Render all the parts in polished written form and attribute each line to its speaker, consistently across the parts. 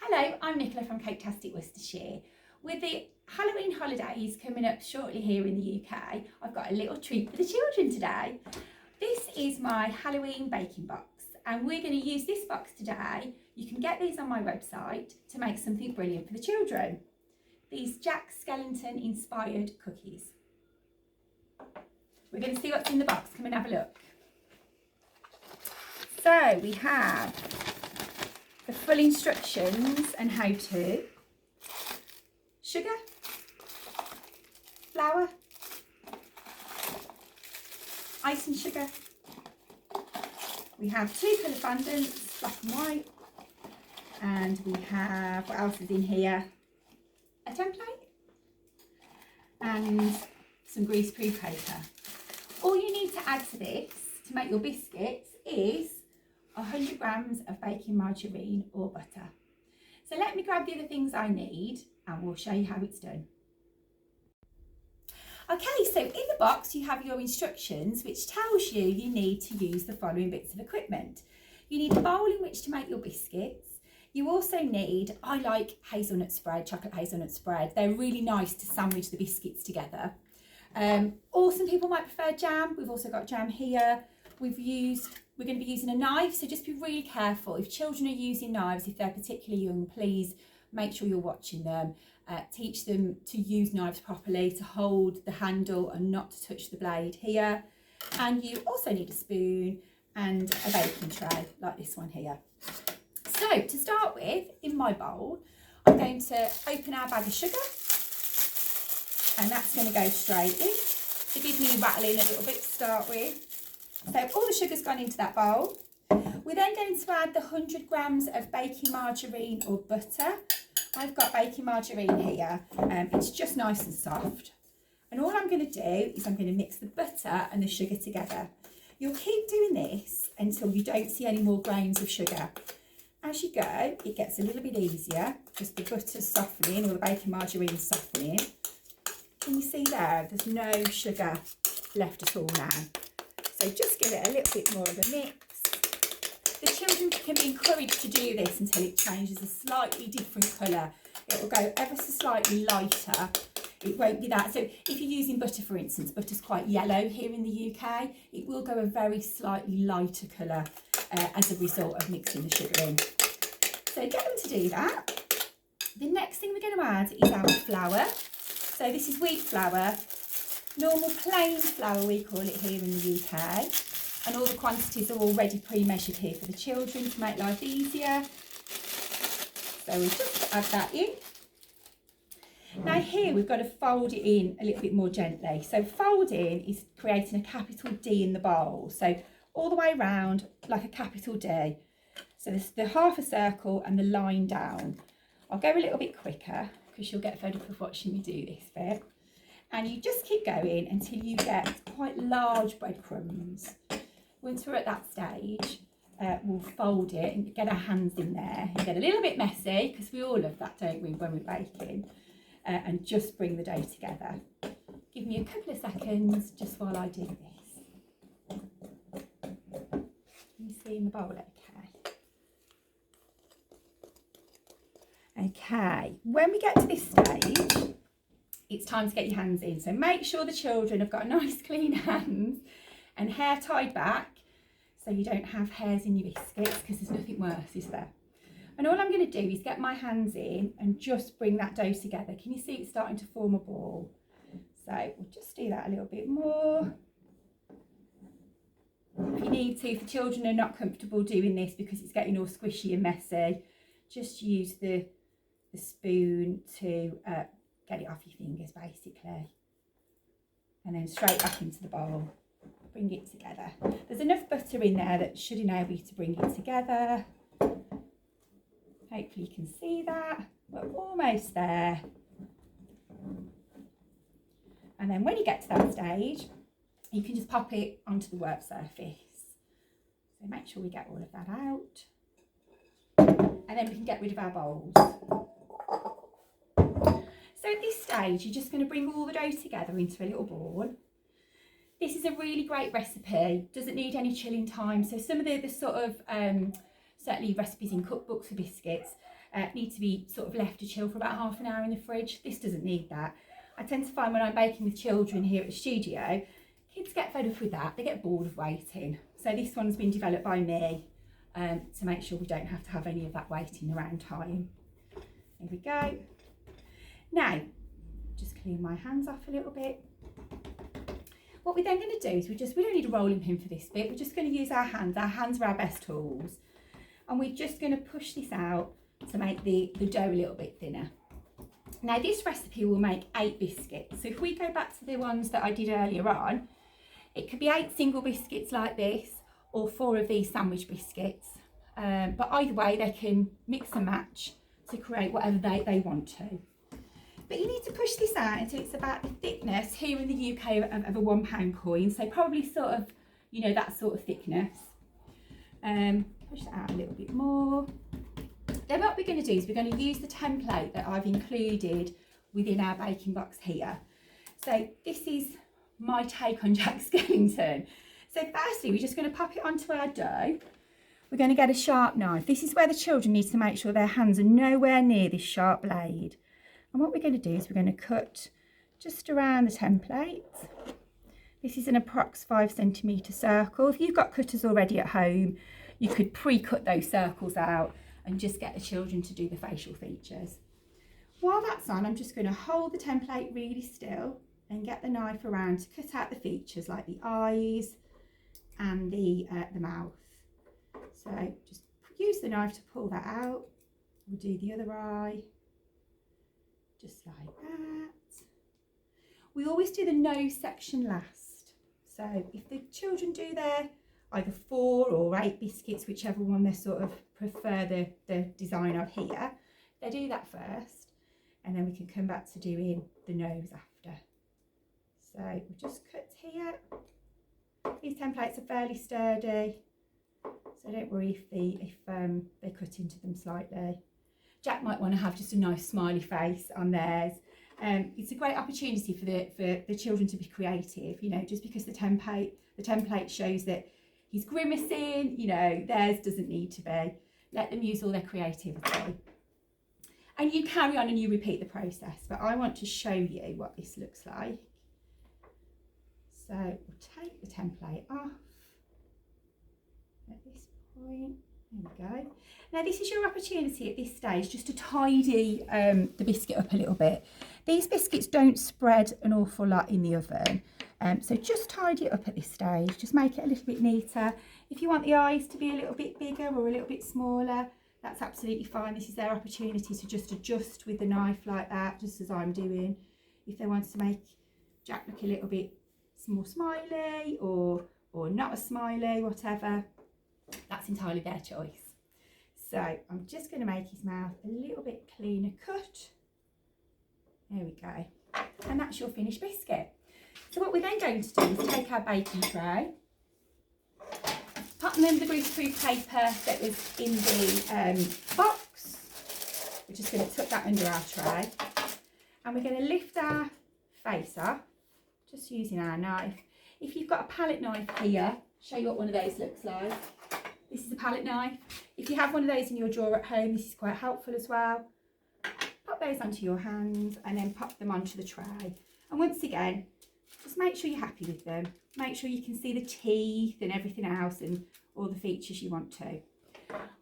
Speaker 1: Hello, I'm Nicola from Caketastic Worcestershire. With the Halloween holidays coming up shortly here in the UK, I've got a little treat for the children today. This is my Halloween baking box and we're going to use this box today. You can get these on my website to make something brilliant for the children. These Jack Skellington inspired cookies. We're going to see what's in the box. Come and have a look. So we have the full instructions and how to. Sugar, flour, icing sugar. We have 2 colour fondants, black and white. And we have, what else is in here? A template and some greaseproof paper. All you need to add to this to make your biscuits is 100 grams of baking margarine or butter. So let me grab the other things I need and we'll show you how it's done. Okay, so in the box you have your instructions which tells you need to use the following bits of equipment. You need a bowl in which to make your biscuits. You also need, I like hazelnut spread, chocolate hazelnut spread. They're really nice to sandwich the biscuits together. Or some people might prefer jam. We've also got jam here. We're going to be using a knife, so just be really careful. If children are using knives, if they're particularly young, please make sure you're watching them. Teach them to use knives properly, to hold the handle and not to touch the blade here. And you also need a spoon and a baking tray like this one here. So to start with, in my bowl, I'm going to open our bag of sugar and that's going to go straight in. Forgive me rattling a little bit to start with. So all the sugar's gone into that bowl. We're then going to add the 100 grams of baking margarine or butter. I've got baking margarine here. It's just nice and soft. And all I'm going to do is I'm going to mix the butter and the sugar together. You'll keep doing this until you don't see any more grains of sugar. As you go, it gets a little bit easier. Just the butter's softening or the baking margarine's softening. Can you see there? There's no sugar left at all now. So just give it a little bit more of a mix. The children can be encouraged to do this until it changes a slightly different colour. It will go ever so slightly lighter. It won't be that. So if you're using butter, for instance, butter's quite yellow here in the UK. It will go a very slightly lighter colour as a result of mixing the sugar in. So get them to do that. The next thing we're going to add is our flour. So this is wheat flour. Normal plain flour we call it here in the UK, and all the quantities are already pre-measured here for the children to make life easier. So we just add that in. Now here we've got to fold it in a little bit more gently. So folding is creating a capital D in the bowl. So all the way around like a capital D. So there's the half a circle and the line down. I'll go a little bit quicker because you'll get fed up of watching me do this bit. And you just keep going until you get quite large breadcrumbs. Once we're at that stage, we'll fold it and get our hands in there. And get a little bit messy, because we all love that, don't we, when we're baking. And just bring the dough together. Give me a couple of seconds just while I do this. Can you see in the bowl okay? Okay, when we get to this stage, it's time to get your hands in. So make sure the children have got nice clean hands and hair tied back so you don't have hairs in your biscuits, because there's nothing worse, is there? And all I'm going to do is get my hands in and just bring that dough together. Can you see it's starting to form a ball? So we'll just do that a little bit more. If you need to, if the children are not comfortable doing this because it's getting all squishy and messy, just use the spoon to get it off your fingers basically, and then straight back into the bowl. Bring it together. There's enough butter in there that should enable you to bring it together. Hopefully you can see that. We're almost there. And then when you get to that stage, you can just pop it onto the work surface. So make sure we get all of that out. And then we can get rid of our bowls. So at this stage, you're just going to bring all the dough together into a little ball. This is a really great recipe, doesn't need any chilling time. So some of the sort of certainly recipes in cookbooks for biscuits, need to be sort of left to chill for about half an hour in the fridge. This doesn't need that. I tend to find when I'm baking with children here at the studio, kids get fed up with that. They get bored of waiting. So this one's been developed by me to make sure we don't have to have any of that waiting around time. There we go. Now, just clean my hands off a little bit. What we're then going to do is we don't need a rolling pin for this bit. We're just going to use our hands. Our hands are our best tools. And we're just going to push this out to make the dough a little bit thinner. Now this recipe will make 8 biscuits. So if we go back to the ones that I did earlier on, it could be 8 single biscuits like this, or 4 of these sandwich biscuits. But either way, they can mix and match to create whatever they want to. But you need to push this out until it's about the thickness here in the UK of a £1 coin. So probably sort of, you know, that sort of thickness. Push that out a little bit more. Then what we're going to do is we're going to use the template that I've included within our baking box here. So this is my take on Jack Skellington. So firstly, we're just going to pop it onto our dough. We're going to get a sharp knife. This is where the children need to make sure their hands are nowhere near this sharp blade. And what we're going to do is we're going to cut just around the template. This is an approx 5cm circle. If you've got cutters already at home, you could pre-cut those circles out and just get the children to do the facial features. While that's on, I'm just going to hold the template really still and get the knife around to cut out the features like the eyes and the mouth. So just use the knife to pull that out. We'll do the other eye. Just like that. We always do the nose section last. So if the children do their either 4 or 8 biscuits, whichever one they sort of prefer the design of here, they do that first, and then we can come back to doing the nose after. So we'll just cut here. These templates are fairly sturdy, so don't worry if they cut into them slightly. Jack might want to have just a nice smiley face on theirs. It's a great opportunity for the children to be creative, you know, just because the template shows that he's grimacing, you know, theirs doesn't need to be. Let them use all their creativity. And you carry on and you repeat the process, but I want to show you what this looks like. So we'll take the template off at this point. There we go. Now this is your opportunity at this stage just to tidy the biscuit up a little bit. These biscuits don't spread an awful lot in the oven, so just tidy it up at this stage. Just make it a little bit neater. If you want the eyes to be a little bit bigger or a little bit smaller, that's absolutely fine. This is their opportunity to just adjust with the knife like that, just as I'm doing. If they want to make Jack look a little bit more smiley or not as smiley, whatever, that's entirely their choice. So I'm just going to make his mouth a little bit cleaner cut. There we go. And that's your finished biscuit. So what we're then going to do is take our baking tray, pop them in the greaseproof paper that was in the box. We're just going to tuck that under our tray. And we're going to lift our face off, just using our knife. If you've got a palette knife here, show you what one of those looks like. This is a palette knife. If you have one of those in your drawer at home, this is quite helpful as well. Pop those onto your hands and then pop them onto the tray. And once again, just make sure you're happy with them. Make sure you can see the teeth and everything else and all the features you want to.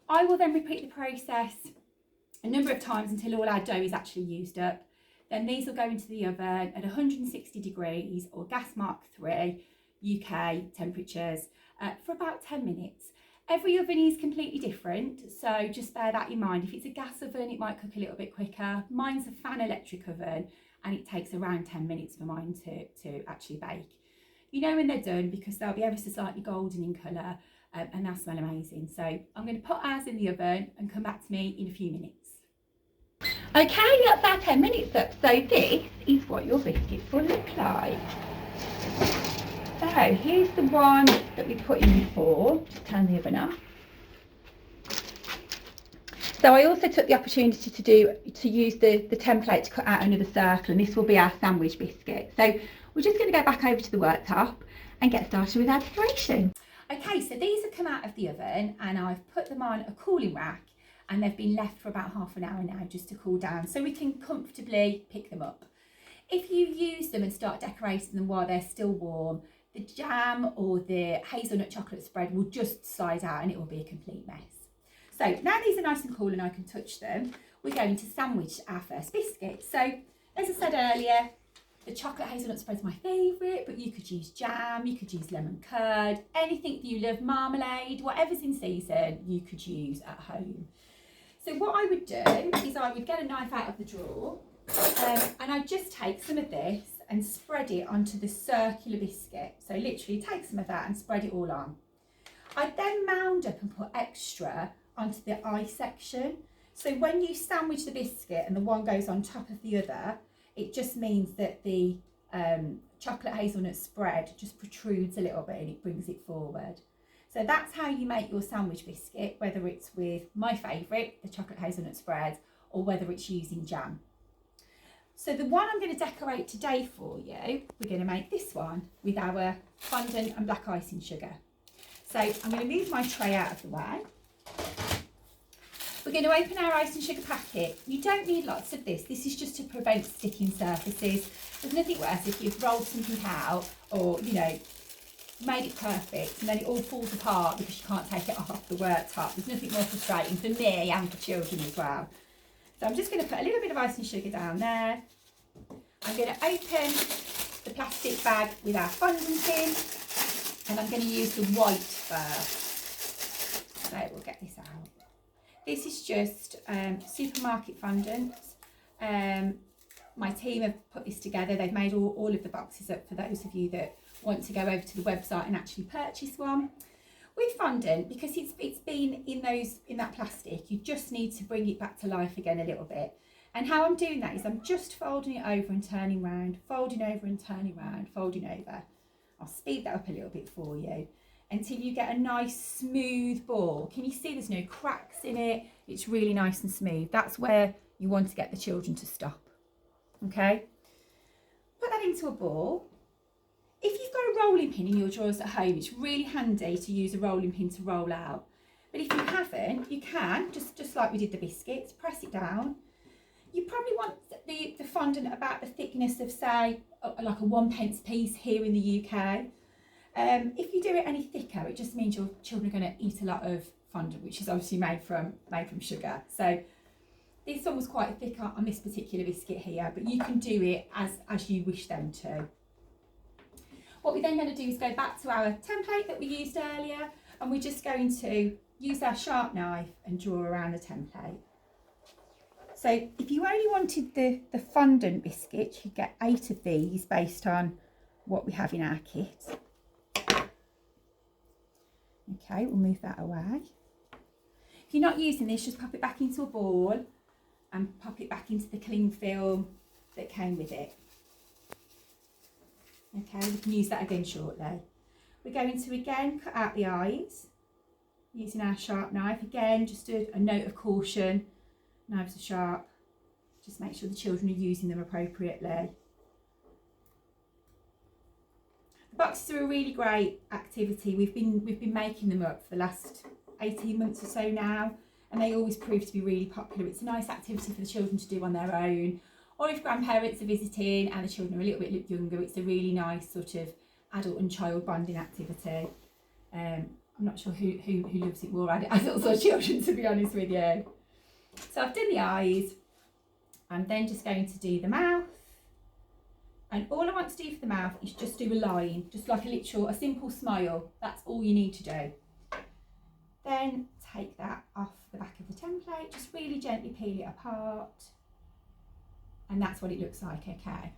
Speaker 1: I will then repeat the process a number of times until all our dough is actually used up. Then these will go into the oven at 160 degrees or gas mark 3 UK temperatures for about 10 minutes. Every oven is completely different, so just bear that in mind. If it's a gas oven, it might cook a little bit quicker. Mine's a fan electric oven and it takes around 10 minutes for mine to actually bake. You know when they're done because they'll be ever so slightly golden in colour and they'll smell amazing. So I'm going to put ours in the oven and come back to me in a few minutes. Okay, that's our 10 minutes up. So this is what your biscuits will look like. So here's the one that we put in before. Just turn the oven off. So I also took the opportunity to use the template to cut out another circle, and this will be our sandwich biscuit. So we're just going to go back over to the worktop and get started with our decoration. Okay, so these have come out of the oven and I've put them on a cooling rack, and they've been left for about half an hour now just to cool down, so we can comfortably pick them up. If you use them and start decorating them while they're still warm, the jam or the hazelnut chocolate spread will just slide out and it will be a complete mess. So now these are nice and cool and I can touch them, we're going to sandwich our first biscuit. So as I said earlier, the chocolate hazelnut spread is my favourite, but you could use jam, you could use lemon curd, anything that you love, marmalade, whatever's in season, you could use at home. So what I would do is I would get a knife out of the drawer and I'd just take some of this and spread it onto the circular biscuit. So literally take some of that and spread it all on. I'd then mound up and put extra onto the eye section. So when you sandwich the biscuit and the one goes on top of the other, it just means that the chocolate hazelnut spread just protrudes a little bit and it brings it forward. So that's how you make your sandwich biscuit, whether it's with my favourite, the chocolate hazelnut spread, or whether it's using jam. So the one I'm going to decorate today for you, we're going to make this one with our fondant and black icing sugar. So I'm going to move my tray out of the way. We're going to open our icing sugar packet. You don't need lots of this. This is just to prevent sticking surfaces. There's nothing worse if you've rolled something out or, you know, made it perfect and then it all falls apart because you can't take it off the worktop. There's nothing more frustrating for me and for children as well. So I'm just going to put a little bit of icing sugar down there. I'm going to open the plastic bag with our fondant in and I'm going to use the white first. So we'll get this out. This is just supermarket fondant. My team have put this together. They've made all of the boxes up for those of you that want to go over to the website and actually purchase one. With fondant, because it's been in that plastic, you just need to bring it back to life again a little bit. And how I'm doing that is I'm just folding it over and turning round, folding over and turning round, folding over. I'll speed that up a little bit for you until you get a nice smooth ball. Can you see there's no cracks in it? It's really nice and smooth. That's where you want to get the children to stop. Okay? Put that into a ball. If you've got a rolling pin in your drawers at home, it's really handy to use a rolling pin to roll out. But if you haven't, you can, just like we did the biscuits, press it down. You probably want the fondant about the thickness of, say, like a 1p piece here in the UK. If you do it any thicker, it just means your children are going to eat a lot of fondant, which is obviously made from sugar. So this one was quite thick on this particular biscuit here, but you can do it as you wish them to. What we're then going to do is go back to our template that we used earlier, and we're just going to use our sharp knife and draw around the template. So if you only wanted the fondant biscuits, you get 8 of these based on what we have in our kit. Okay, we'll move that away. If you're not using this, just pop it back into a ball and pop it back into the cling film that came with it. Okay, we can use that again shortly. We're going to again cut out the eyes using our sharp knife. Again, just a note of caution, knives are sharp. Just make sure the children are using them appropriately. The boxes are a really great activity. We've been making them up for the last 18 months or so now, and they always prove to be really popular. It's a nice activity for the children to do on their own, or if grandparents are visiting and the children are a little bit younger, it's a really nice sort of adult and child bonding activity. I'm not sure who loves it more, adults or children, to be honest with you. So I've done the eyes. I'm then just going to do the mouth. And all I want to do for the mouth is just do a line, just like a simple smile. That's all you need to do. Then take that off the back of the template, just really gently peel it apart. And that's what it looks like, okay.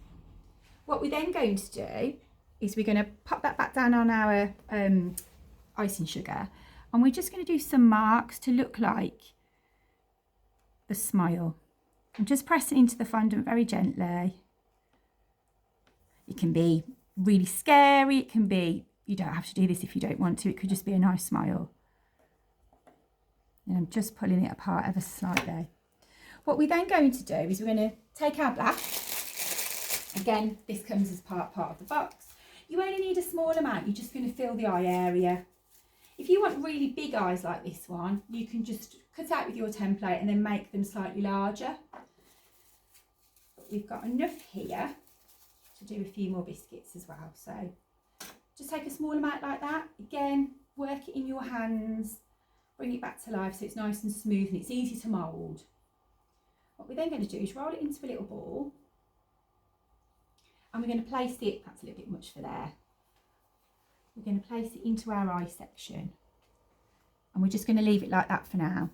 Speaker 1: What we're then going to do is we're going to pop that back down on our icing sugar, and we're just going to do some marks to look like the smile. I'm just pressing into the fondant very gently. It can be really scary, it can be, you don't have to do this if you don't want to, it could just be a nice smile. And I'm just pulling it apart ever slightly. What we're then going to do is we're going to take our black. Again, this comes as part of the box. You only need a small amount, you're just going to fill the eye area. If you want really big eyes like this one, you can just cut out with your template and then make them slightly larger. But we've got enough here to do a few more biscuits as well. So just take a small amount like that. Again, work it in your hands, bring it back to life so it's nice and smooth and it's easy to mould. What we're then going to do is roll it into a little ball, and we're going to place it, that's a little bit much for there. We're going to place it into our eye section, and we're just going to leave it like that for now.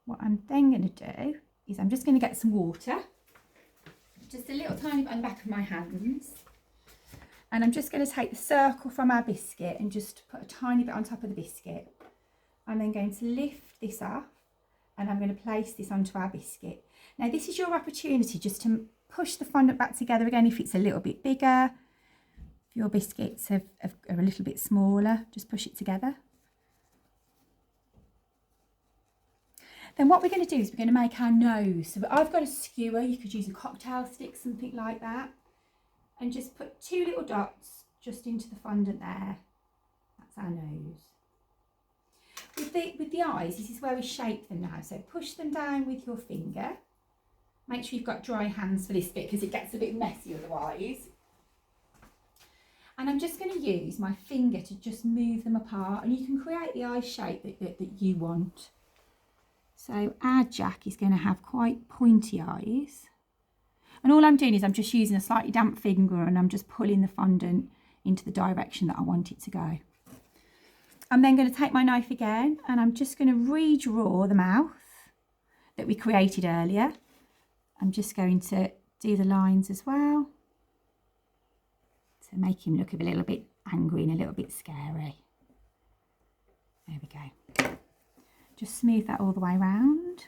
Speaker 1: What I'm then going to do is I'm just going to get some water, just a little tiny bit on the back of my hands, and I'm just going to take the circle from our biscuit and just put a tiny bit on top of the biscuit. I'm then going to lift this up, and I'm going to place this onto our biscuit. Now this is your opportunity just to push the fondant back together again if it's a little bit bigger. If your biscuits are a little bit smaller, just push it together. Then what we're going to do is we're going to make our nose. So I've got a skewer, you could use a cocktail stick, something like that. And just put 2 little dots just into the fondant there. That's our nose. With the eyes, this is where we shape them now. So push them down with your finger. Make sure you've got dry hands for this bit because it gets a bit messy otherwise. And I'm just going to use my finger to just move them apart, and you can create the eye shape that you want. So our Jack is going to have quite pointy eyes. And all I'm doing is I'm just using a slightly damp finger and I'm just pulling the fondant into the direction that I want it to go. I'm then going to take my knife again and I'm just going to redraw the mouth that we created earlier. I'm just going to do the lines as well to make him look a little bit angry and a little bit scary. There we go. Just smooth that all the way around.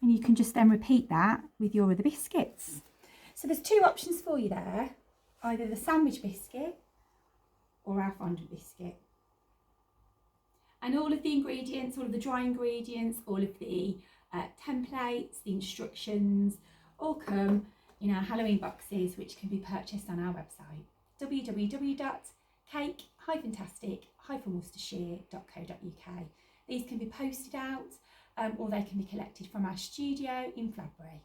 Speaker 1: And you can just then repeat that with your other biscuits. So there's 2 options for you there, either the sandwich biscuit or our fondant biscuit. And all of the ingredients, all of the dry ingredients, all of the templates, the instructions, all come in our Halloween boxes, which can be purchased on our website, www.caketastic-worcestershire.co.uk. These can be posted out or they can be collected from our studio in Fladbury.